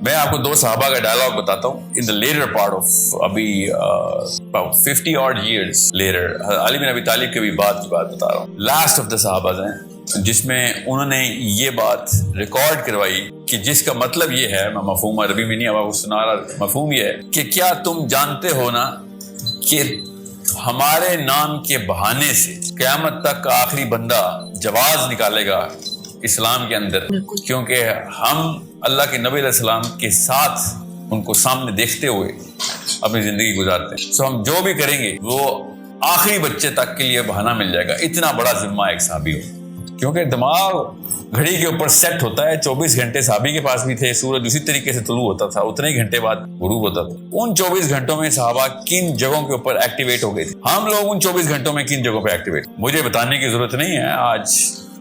میں آپ کو 2 صحابہ کا ڈائلاگ بتاتا ہوں. ان دا لیٹر پارٹ آف ابھی 50 odd years later علی بن ابی طالب کے بھی بات بتا رہا ہوں. لاسٹ آف دا صحابہ ہیں جس میں انہوں نے یہ بات ریکارڈ کروائی کہ جس کا مطلب یہ ہے، میں مفہوم عربی میں نہیں اب آپ کو سنا رہا، مفہوم یہ ہے کہ کیا تم جانتے ہو نا کہ ہمارے نام کے بہانے سے قیامت تک کا آخری بندہ جواز نکالے گا اسلام کے اندر، کیونکہ ہم اللہ کے نبی علیہ السلام کے ساتھ ان کو سامنے دیکھتے ہوئے اپنی زندگی گزارتے ہیں. سو ہم جو بھی کریں گے وہ آخری بچے تک کے لیے بہانہ مل جائے گا. اتنا بڑا ذمہ ایک صحابی ہو، کیونکہ دماغ گھڑی کے اوپر سیٹ ہوتا ہے. 24 گھنٹے صحابی کے پاس بھی تھے، سورج اسی طریقے سے طلوع ہوتا تھا، اتنے ہی گھنٹے بعد غروب ہوتا تھا. ان 24 گھنٹوں میں صحابہ کن جگہوں کے اوپر ایکٹیویٹ ہو گئے تھے؟ ہم لوگ ان 24 گھنٹوں میں کن جگہوں پہ ایکٹیویٹ؟ مجھے بتانے کی ضرورت نہیں ہے. آج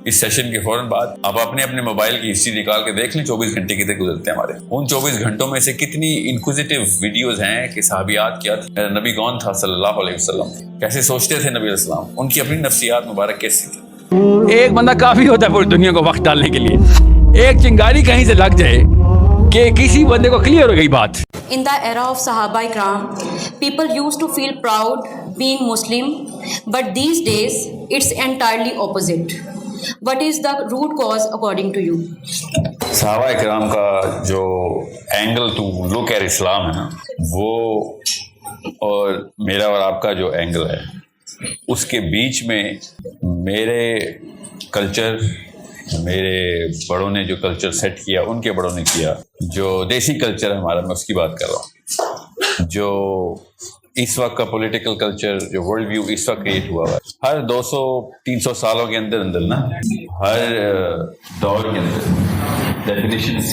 اس سیشن کے فوراً بعد آپ اپنے موبائل کی ہسٹری نکال کے دیکھ لیں 24 گھنٹے کتنے گزرتے ہیں ہمارے. ان 24 گھنٹوں میں سے کتنی انکوزیٹو ویڈیوز ہیں کہ صحابیات کیا تھے، نبی کون تھا صلی اللہ علیہ وسلم، کیسے سوچتے تھے نبی علیہ السلام، ان کی اپنی نفسیات مبارک کیسی تھی. ایک بندہ کافی ہوتا ہے پوری دنیا کو وقت ڈالنے کے لیے. ایک چنگاری کہیں سے لگ جائے کہ کسی بندے کو کلیئر ہو گئی بات. In the era of Sahaba Ikram, people used to feel proud being Muslim, but these days it's entirely opposite. What is the root cause according to you? صحابہ اکرام کا جو اینگل ٹو لک ایٹ اسلام ہے نا، وہ اور میرا اور آپ کا جو اینگل ہے اس کے بیچ میں میرے کلچر، میرے بڑوں نے جو کلچر سیٹ کیا، ان کے بڑوں نے کیا، جو دیسی کلچر ہے ہمارا، میں اس کی بات کر رہا ہوں. جو اس وقت کا پولیٹیکل کلچر، جو ورلڈ ویو اس وقت کریٹ ہوا ہے، ہر 200-300 سالوں کے اندر نا، ہر دور کے اندر ڈیفینیشنز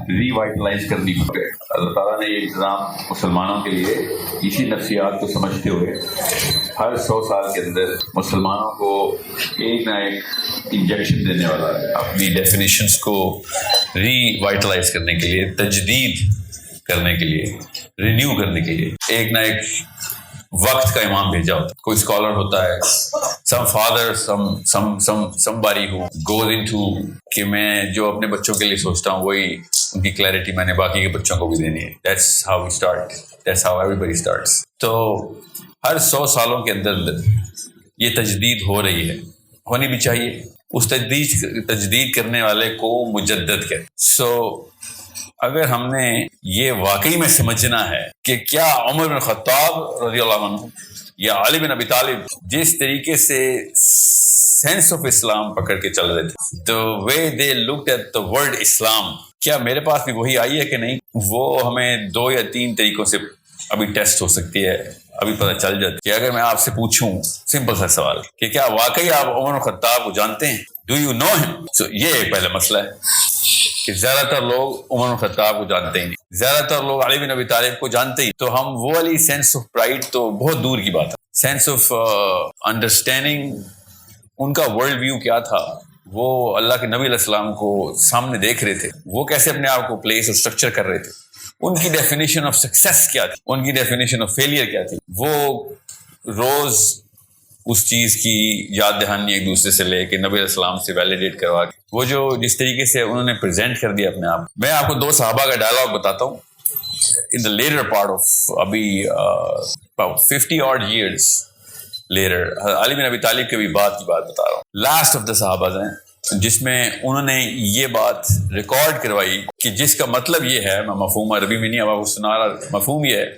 ری وائٹلائز کرنی پڑے. اللہ تعالیٰ نے یہ انتظام مسلمانوں کے لیے اسی نفسیات کو سمجھتے ہوئے ہر 100 سال کے اندر مسلمانوں کو ایک نہ ایک انجیکشن دینے والا ہے، اپنی ڈیفینیشنز کو ری وائٹلائز کرنے کے لیے، تجدید کرنے کے لیے، رینیو کرنے کے لیے ایک نہ ایک وقت کا امام بھیجا ہوتا ہے. کوئی اسکالر ہوتا ہے، سم father, somebody who goes into کہ میں جو اپنے بچوں کے لیے سوچتا ہوں وہی ان کی کلیئرٹی میں نے باقی کے بچوں کو بھی دینی ہے. That's how we start. That's how everybody starts. تو ہر 100 سالوں کے اندر یہ تجدید ہو رہی ہے، ہونی بھی چاہیے. اس تجدید کرنے والے کو مجدد کہتے. سو اگر ہم نے یہ واقعی میں سمجھنا ہے کہ کیا عمر بن خطاب رضی اللہ عنہ یا علی بن ابی طالب جس طریقے سے سینس آف اسلام پکڑ کے چل رہے تھے، the way they looked at the word اسلام، کیا میرے پاس بھی وہی آئی ہے کہ نہیں؟ وہ ہمیں 2 یا 3 طریقوں سے ابھی ٹیسٹ ہو سکتی ہے، ابھی پتہ چل جاتی ہے. کہ اگر میں آپ سے پوچھوں سمپل سا سوال کہ کیا واقعی آپ عمر بن خطاب کو جانتے ہیں؟ ڈو یو نو ہم؟ یہ ایک پہلا مسئلہ ہے کہ زیادہ تر لوگ عمر بن خطاب کو جانتے ہی نہیں، زیادہ تر لوگ علی بن ابی طالب کو جانتے ہی. تو ہم وہ والی سینس آف پرائڈ تو بہت دور کی بات ہے. سینس آف انڈرسٹینڈنگ، ان کا ورلڈ ویو کیا تھا، وہ اللہ کے نبی علیہ السلام کو سامنے دیکھ رہے تھے، وہ کیسے اپنے آپ کو پلیس اور اسٹرکچر کر رہے تھے، ان کی ڈیفینیشن آف سکسیس کیا تھی، ان کی ڈیفینیشن آف فیلئر کیا تھی. وہ روز اس چیز کی یاد دہانی ایک دوسرے سے لے کے نبی علیہ السلام سے ویلیڈیٹ کروا کے وہ جو جس طریقے سے انہوں نے پریزنٹ کر دیا اپنے آپ. میں آپ کو 2 صحابہ کا ڈائلاگ بتاتا ہوں. ان دا لیٹر پارٹ آف ابھی 50 odd years later علی بن ابی طالب کے بھی بات بتا رہا ہوں. لاسٹ آف دا صحابہ ہیں جس میں انہوں نے یہ بات ریکارڈ کروائی کہ جس کا مطلب یہ ہے، میں مفہوم عربی میں نہیں اب آپ کو سنا رہا، مفہوم یہ ہے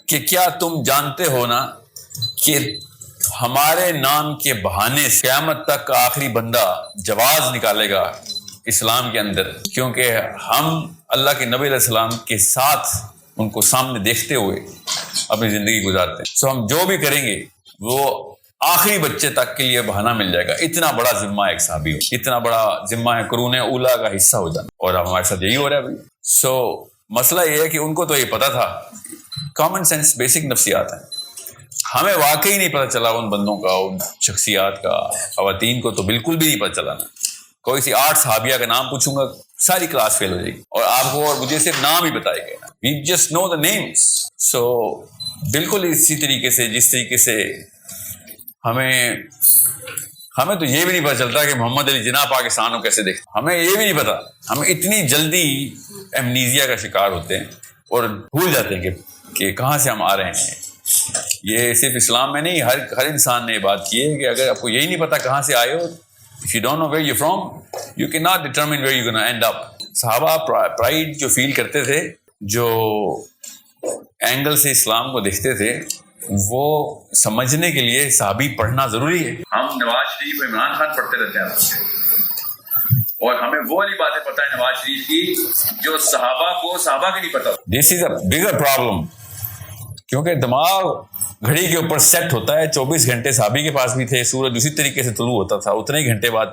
کہ کیا تم جانتے ہو نا کہ ہمارے نام کے بہانے سے قیامت تک کا آخری بندہ جواز نکالے گا اسلام کے اندر، کیونکہ ہم اللہ کے نبی علیہ السلام کے ساتھ ان کو سامنے دیکھتے ہوئے اپنی زندگی گزارتے ہیں. سو ہم جو بھی کریں گے وہ آخری بچے تک کے لیے بہانہ مل جائے گا. اتنا بڑا ذمہ ایک صحابی ہو، اتنا بڑا ذمہ ہے قرون اولا کا حصہ ہو جانا، اور اب ہمارے ساتھ یہی ہو رہا ہے ابھی. سو مسئلہ یہ ہے کہ ان کو تو یہ پتا تھا، کامن سینس، بیسک نفسیات ہیں. ہمیں واقعی نہیں پتہ چلا ان بندوں کا، ان شخصیات کا. خواتین کو تو بالکل بھی نہیں پتہ چلا. نا کوئی سی 8 صحابیہ کا نام پوچھوں گا ساری کلاس فیل ہو جائے گی، اور آپ کو اور مجھے صرف نام ہی بتائے گئے. We just know the names. سو بالکل اسی طریقے سے جس طریقے سے ہمیں تو یہ بھی نہیں پتا چلتا کہ محمد علی جناح پاکستان کو کیسے دیکھتے، ہمیں یہ بھی نہیں پتا. ہم اتنی جلدی ایمنیزیا کا شکار ہوتے ہیں اور بھول جاتے ہیں کہ کہاں سے ہم آ رہے ہیں. یہ صرف اسلام میں نہیں، ہر انسان نے یہ بات کی ہے کہ اگر آپ کو یہی نہیں پتا کہاں سے آئے ہو، if you don't know where you're from, you cannot determine where you're going to end up. صحابہ پرائیڈ جو فیل کرتے تھے، جو اینگل سے اسلام کو دیکھتے تھے، وہ سمجھنے کے لیے صحابی پڑھنا ضروری ہے. ہم نواز شریف عمران خان پڑھتے رہتے ہیں اور ہمیں وہ والی باتیں پتہ ہے نواز شریف کی جو صحابہ کی نہیں پتہ. دس از اے بگر پرابلم، کیونکہ دماغ گھڑی کے اوپر سیٹ ہوتا ہے. 24 گھنٹے صحابی کے پاس بھی تھے، سورج اسی طریقے سے طلوع ہوتا تھا، اتنے ہی گھنٹے بعد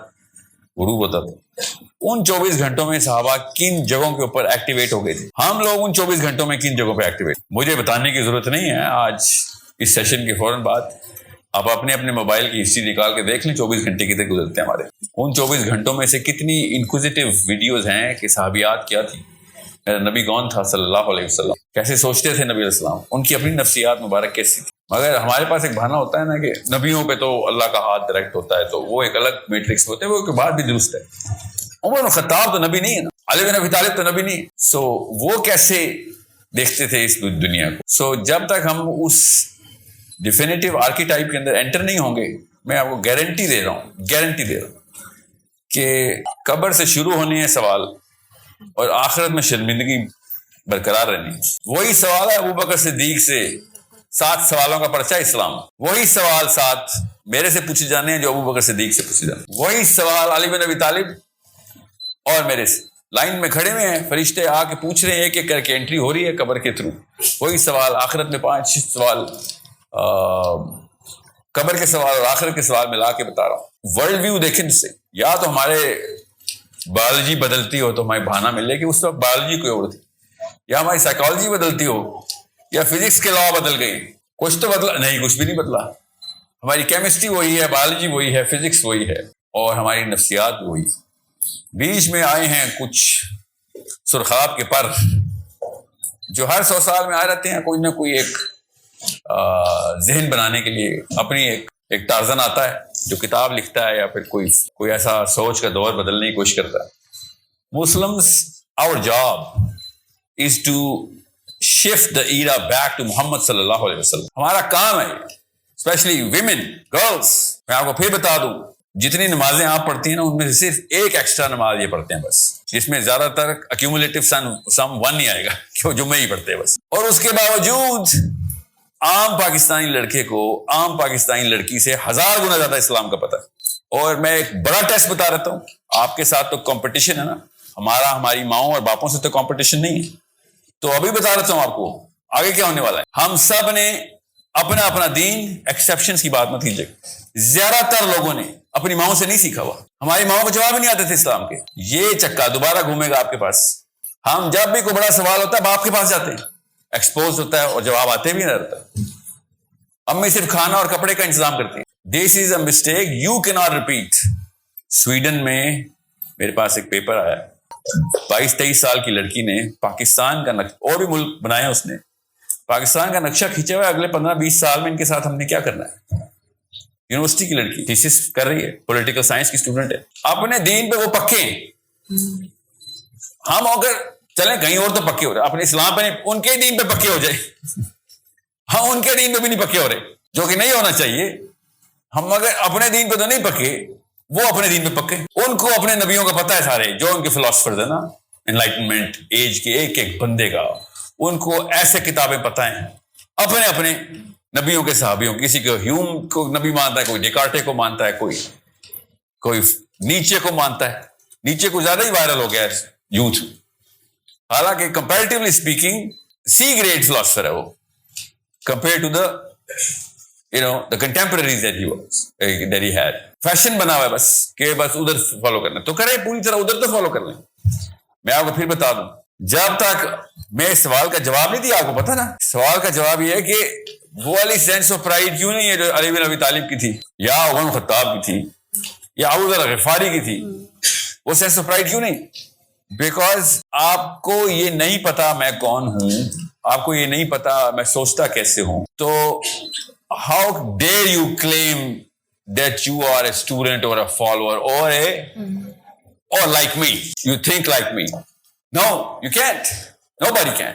غروب ہوتا تھا. ان 24 گھنٹوں میں صحابہ کن جگہوں کے اوپر ایکٹیویٹ ہو گئے تھے، ہم لوگ ان 24 گھنٹوں میں کن جگہوں پہ ایکٹیویٹ. مجھے بتانے کی ضرورت نہیں ہے. آج اس سیشن کے فوراً بعد آپ اپنے موبائل کی ہسٹری نکال کے دیکھ لیں 24 گھنٹے کتنے گزرتے ہیں ہمارے. ان 24 گھنٹوں میں سے کتنی انکوزیٹو ویڈیوز ہیں کہ صحابیات کیا تھی، میرا نبی کون تھا صلی اللہ علیہ وسلم، کیسے سوچتے تھے نبی علیہ السلام، ان کی اپنی نفسیات مبارک کیسی تھی. مگر ہمارے پاس ایک بہانہ ہوتا ہے نا کہ نبیوں پہ تو اللہ کا ہاتھ ڈائریکٹ ہوتا ہے، تو وہ ایک الگ میٹرکس ہوتے ہیں، وہ ایک بات بھی درست ہے. عمر بن خطاب تو نبی نہیں ہے نا، علی بن ابی طالب تو نبی نہیں ہے. سو وہ کیسے دیکھتے تھے اس دنیا کو. سو جب تک ہم اس ڈیفینیٹو آرکیٹائپ کے اندر انٹر نہیں ہوں گے، میں آپ کو گارنٹی دے رہا ہوں کہ قبر سے شروع ہونے ہے سوال اور آخرت میں شرمندگی برقرار رہنی. وہی سوال ہے ابو بکر صدیق سے 7 سوالوں کا پرچہ اسلام، وہی سوال 7 میرے سے پوچھے جانے ہیں جو ابو بکر صدیق سے پوچھے جانے، وہی سوال علی بن ابی طالب اور میرے سے لائن میں کھڑے ہوئے ہیں، فرشتے آ کے پوچھ رہے ہیں، ایک ایک کر کے انٹری ہو رہی ہے قبر کے تھرو. وہی سوال آخرت میں 5 سوال، قبر کے سوال اور آخرت کے سوال ملا کے بتا رہا ہوں. ورلڈ ویو دیکھیں سے، یا تو ہمارے بایولوجی بدلتی ہو تو ہمیں بہانہ مل جائے کہ اس وقت بایولوجی کوئی اور تھی، یا ہماری سائیکالوجی بدلتی ہو، یا فزکس کے لا بدل گئے. کچھ تو بدلا نہیں، کچھ بھی نہیں بدلا. ہماری کیمسٹری وہی ہے، بایولوجی وہی ہے، فزکس وہی ہے، اور ہماری نفسیات وہی. بیچ میں آئے ہیں کچھ سرخاب کے پر جو ہر 100 سال میں آ رہتے ہیں، کوئی نہ کوئی ایک ذہن بنانے کے لیے اپنی ایک ٹارزن آتا ہے جو کتاب لکھتا ہے، یا پھر کوئی ایسا سوچ کا دور بدلنے کی کوشش کرتا ہے. Muslims our job is to shift the era back to محمد صلی اللہ علیہ وسلم. ہمارا کام ہے، اسپیشلی ویمن، گرلس. میں آپ کو پھر بتا دوں، جتنی نمازیں آپ پڑھتی ہیں نا، ان میں سے صرف ایک ایکسٹرا نماز یہ پڑھتے ہیں بس، جس میں زیادہ تر ایکیومولیٹو سم 1 ہی آئے گا کہ وہ جمعہ ہی پڑھتے ہیں بس. اور اس کے باوجود عام پاکستانی لڑکے کو عام پاکستانی لڑکی سے 1000 گنا زیادہ اسلام کا پتہ ہے. اور میں ایک بڑا ٹیسٹ بتا رہتا ہوں، آپ کے ساتھ تو کمپٹیشن ہے نا، ہماری ماؤں اور باپوں سے تو کمپٹیشن نہیں ہے. تو ابھی بتا رہتا ہوں آپ کو آگے کیا ہونے والا ہے. ہم سب نے اپنا دین، ایکسیپشنز کی بات مت کیجیے، زیادہ تر لوگوں نے اپنی ماؤں سے نہیں سیکھا ہوا. ہماری ماؤں کو جواب ہی نہیں آتے تھے اسلام کے. یہ چکا دوبارہ گھومے گا آپ کے پاس. ہم جب بھی کوئی بڑا سوال ہوتا ہے باپ کے پاس جاتے ہیں، ایکسپوز ہوتا ہے اور جواب آتے بھی نہ رہتا. امی صرف کھانا اور کپڑے کا انتظام کرتی ہیں. دس از اے مسٹیک یو کی ناٹ ریپیٹ. سویڈن میں میرے پاس ایک پیپر آیا، 22-23 سال کی لڑکی نے پاکستان کا نقشہ، اور بھی ملک بنایا اس نے، پاکستان کا نقشہ کھینچا ہوا ہے اگلے 15-20 سال میں ان کے ساتھ ہم نے کیا کرنا ہے. یونیورسٹی کی لڑکی تھیسس کر رہی ہے، پولیٹیکل سائنس کی اسٹوڈنٹ ہے. اپنے دین پہ وہ پکے ہیں. ہم اگر چلیں کہیں اور تو پکے ہو رہے، اپنے اسلام پہ نہیں، ان کے دین پہ پکے ہو جائے. ہم ان کے دین پہ بھی نہیں پکے ہو رہے، جو کہ نہیں ہونا چاہیے. ہم اگر اپنے دین پہ تو نہیں پکے، وہ اپنے دین پہ پکے. ان کو اپنے نبیوں کا پتہ ہے سارے، جو ان کے فلاسفرز ہیں نا انلائٹنمنٹ ایج کے ایک ایک بندے کا، ان کو ایسے کتابیں پتہ ہیں اپنے نبیوں کے صحابیوں. کسی کو ہیوم کو نبی مانتا ہے، کوئی ڈیکارٹے کو مانتا ہے، کوئی نیچے کو مانتا ہے. نیچے کو زیادہ ہی وائرل ہو گیا ہے یوتھ، حالانکہ comparatively speaking C grade philosopher ہے وہ compared to the contemporaries that he had. Fashion بنا ہوا ہے بس کہ بس ادھر فالو کرنا، تو کرے پوری طرح ادھر تو فالو کر لیں. میں آپ کو پھر بتا دوں، جب تک میں اس سوال کا جواب نہیں دیا، آپ کو پتا نا سوال کا جواب یہ ہے کہ وہ والی سینس آف پرائڈ کیوں نہیں ہے جو علی بن ابی طالب کی تھی، یا عمر بن خطاب کی تھی، یا ابو ذر غفاری کی تھی. وہ سینس آف پرائڈ کیوں نہیں؟ بیکاز آپ کو یہ نہیں پتا میں کون ہوں، آپ کو یہ نہیں پتا میں سوچتا کیسے ہوں. تو how dare you claim that you are a student or a follower or like me. You think like me. No, you can't. Nobody can.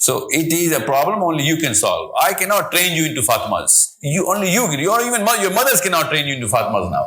So it is a problem only you can solve. I cannot train you into Fatimas. You or even your mothers cannot train you into Fatimas now.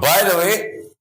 by the way,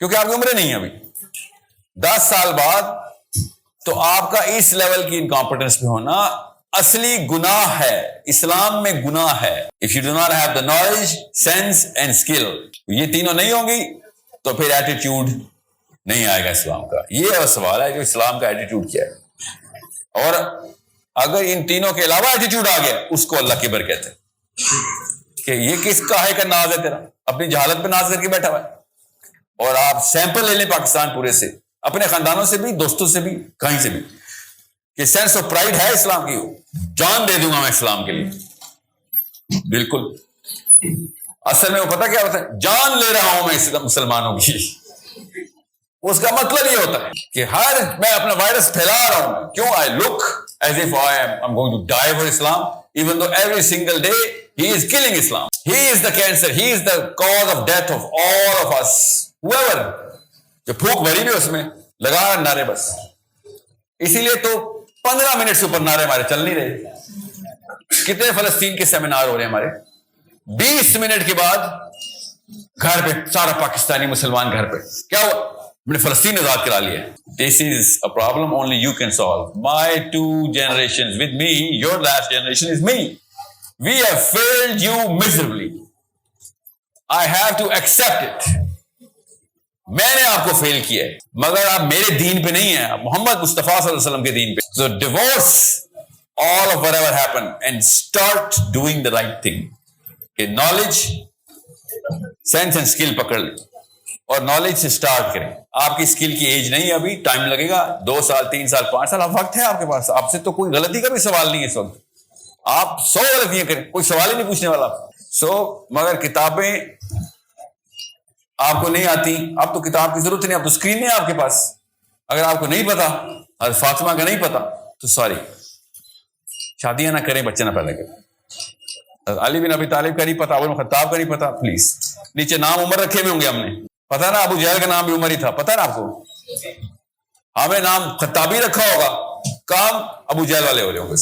کیونکہ آپ کی عمریں نہیں ہیں ابھی. 10 سال بعد تو آپ کا اس لیول کی انکمپٹنس پہ ہونا اصلی گناہ ہے. اسلام میں گناہ ہے. If you do not have the knowledge, sense and skill, یہ تینوں نہیں ہوں گی تو پھر ایٹیٹیوڈ نہیں آئے گا اسلام کا. یہ اور سوال ہے جو اسلام کا ایٹیٹیوڈ کیا ہے. اور اگر ان تینوں کے علاوہ ایٹیٹیوڈ آ گیا, اس کو اللہ کبر کہتے ہیں کہ یہ کس کاہے کا ناز ہے تیرا, اپنی جہالت پہ ناز کر کے بیٹھا ہوا ہے. اور آپ سیمپل لے لیں پاکستان پورے سے, اپنے خاندانوں سے بھی, دوستوں سے بھی, کہیں سے بھی, کہ سینس آف پرائڈ ہے اسلام کی. جان دے دوں گا میں اسلام کے لیے. بالکل. اصل میں وہ پتہ کیا ہوتا ہے, جان لے رہا ہوں میں مسلمانوں کی. اس کا مطلب یہ ہوتا ہے کہ میں اپنا وائرس پھیلا رہا ہوں. کیوں؟ I look as if I'm going to die for Islam, even though every single day he is killing Islam. He is the cancer. He is the cause of death of all of us. Whoever. جو پھوک بھری بھی اس میں لگا نعرے بس. اسی لیے تو 15 منٹ سے اوپر نعرے ہمارے چل نہیں رہے. کتنے فلسطین کے سیمینار ہو رہے ہیں ہمارے, 20 منٹ کے بعد گھر پہ سارا پاکستانی مسلمان گھر پہ. کیا ہوا؟ ہم نے فلسطین آزاد کرا لیا. This is a problem only you can solve. My 2 generations with me, your last generation is me. We have failed you miserably. I have to accept it. میں نے آپ کو فیل کیا ہے, مگر آپ میرے دین پہ نہیں ہیں, آپ محمد مصطفیٰ صلی اللہ علیہ وسلم کے دین پہ. So divorce all of whatever happened and start doing the right thing. کہ knowledge, sense and skill پکڑ لیں اور نالج سے سٹارٹ کریں. آپ کی اسکل کی ایج نہیں ہے ابھی, ٹائم لگے گا, 2 سال 3 سال 5 سال, اب وقت ہے آپ کے پاس. آپ سے تو کوئی غلطی کا بھی سوال نہیں ہے اس وقت. آپ 100 غلطیاں کریں, کوئی سوال ہی نہیں پوچھنے والا. مگر کتابیں آپ کو نہیں آتی, اب تو کتاب کی ضرورت نہیں, اب تو اسکرین ہے آپ کے پاس. اگر آپ کو نہیں پتا, حضرت فاطمہ کا نہیں پتا, تو سوری, شادیاں نہ کریں, بچے نہ پیدا کریں. علی بن ابی طالب کا نہیں پتا, ابو بکر خطاب کا نہیں پتا, پلیز. نیچے نام عمر رکھے ہوئے ہوں گے ہم نے, پتا نا ابو جہل کا نام بھی عمر ہی تھا, پتا نا آپ کو. ہمیں نام خطابی رکھا ہوگا, کام ابو جہل والے ہو رہے ہوں گے.